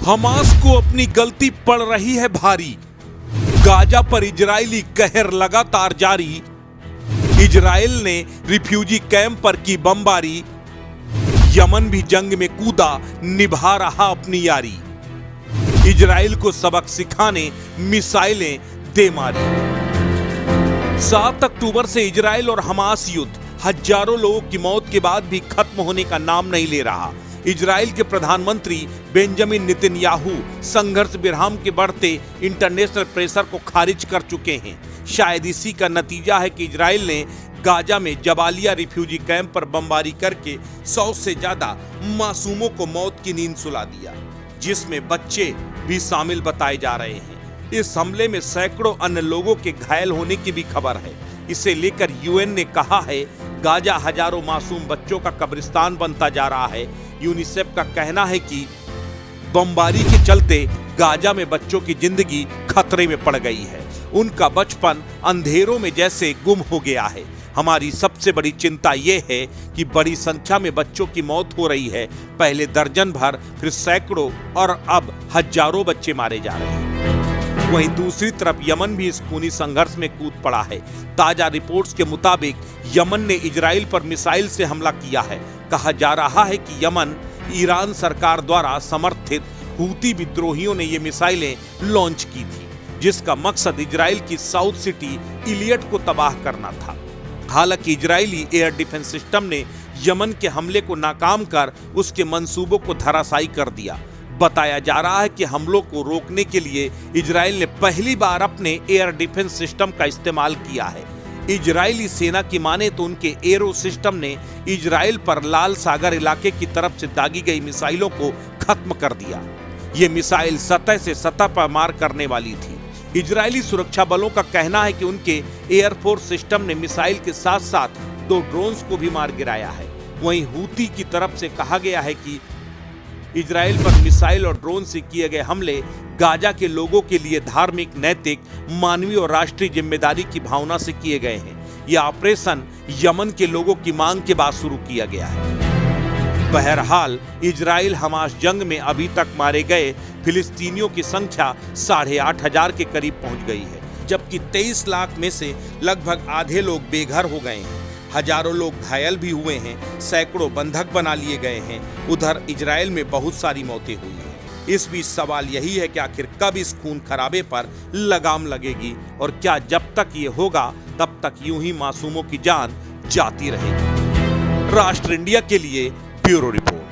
Hamas को अपनी गलती पड़ रही है भारी। गाजा पर इजरायली कहर लगातार जारी। इजराइल ने रिफ्यूजी कैंप पर की बमबारी। यमन भी जंग में कूदा, निभा रहा अपनी यारी। इजराइल को सबक सिखाने मिसाइलें दे मारी। 7 अक्टूबर से इजराइल और हमास युद्ध हजारों लोगों की मौत के बाद भी खत्म होने का नाम नहीं ले रहा। इजराइल के प्रधानमंत्री बेंजामिन नेतन्याहू संघर्ष विराम के बढ़ते इंटरनेशनल प्रेशर को खारिज कर चुके हैं। शायद इसी का नतीजा है कि इजराइल ने गाजा में जबालिया रिफ्यूजी कैंप पर बमबारी करके 100 से ज्यादा मासूमों को मौत की नींद सुला दिया, जिसमें बच्चे भी शामिल बताए जा रहे हैं। इस हमले में सैकड़ों अन्य लोगों के घायल होने की भी खबर है। इसे लेकर यूएन ने कहा है गाजा हजारों मासूम बच्चों का कब्रिस्तान बनता जा रहा है। यूनिसेफ का कहना है कि बमबारी के चलते गाजा में बच्चों की जिंदगी खतरे में पड़ गई है। उनका बचपन अंधेरों में जैसे गुम हो गया है। हमारी सबसे बड़ी चिंता ये है कि बड़ी संख्या में बच्चों की मौत हो रही है। पहले दर्जन भर, फिर सैकड़ों और अब हजारों बच्चे मारे जा रहे हैं। वहीं दूसरी तरफ यमन भी इस खूनी संघर्ष में कूद पड़ा है। ताजा रिपोर्ट्स के मुताबिक यमन ने इजराइल पर मिसाइल से हमला किया है। कहा जा रहा है कि यमन ईरान सरकार द्वारा समर्थित हूती विद्रोहियों ने ये मिसाइलें लॉन्च की थी, जिसका मकसद इजराइल की साउथ सिटी इलियट को तबाह करना था। हालांकि इजरायली एयर डिफेंस सिस्टम ने यमन के हमले को नाकाम कर उसके मंसूबों को धराशायी कर दिया। बताया जा रहा है कि हमलों को रोकने के लिए इजराइल ने पहली बार अपने एयर डिफेंस सिस्टम का इस्तेमाल किया है। इजरायली सेना की माने तो उनके एरो सिस्टम ने इजराइल पर लाल सागर इलाके की तरफ से दागी गई मिसाइलों को खत्म कर दिया। ये मिसाइल सतह से सतह पर मार करने वाली थी। इजरायली सुरक्षा बलों का कहना है कि उनके एयरफोर्स सिस्टम ने मिसाइल के साथ साथ 2 ड्रोन्स को भी मार गिराया है। वहीं हूती की तरफ से कहा गया है कि इजराइल पर मिसाइल और ड्रोन से किए गए हमले गाजा के लोगों के लिए धार्मिक, नैतिक, मानवीय और राष्ट्रीय जिम्मेदारी की भावना से किए गए हैं। यह ऑपरेशन यमन के लोगों की मांग के बाद शुरू किया गया है। बहरहाल इजराइल हमास जंग में अभी तक मारे गए फिलिस्तीनियों की संख्या 8,500 के करीब पहुंच गई है, जबकि 23 लाख में से लगभग आधे लोग बेघर हो गए हैं। हजारों लोग घायल भी हुए हैं, सैकड़ों बंधक बना लिए गए हैं। उधर इजराइल में बहुत सारी मौतें हुई हैं। इस बीच सवाल यही है कि आखिर कब इस खून खराबे पर लगाम लगेगी, और क्या जब तक ये होगा तब तक यूं ही मासूमों की जान जाती रहेगी। राष्ट्र इंडिया के लिए ब्यूरो रिपोर्ट।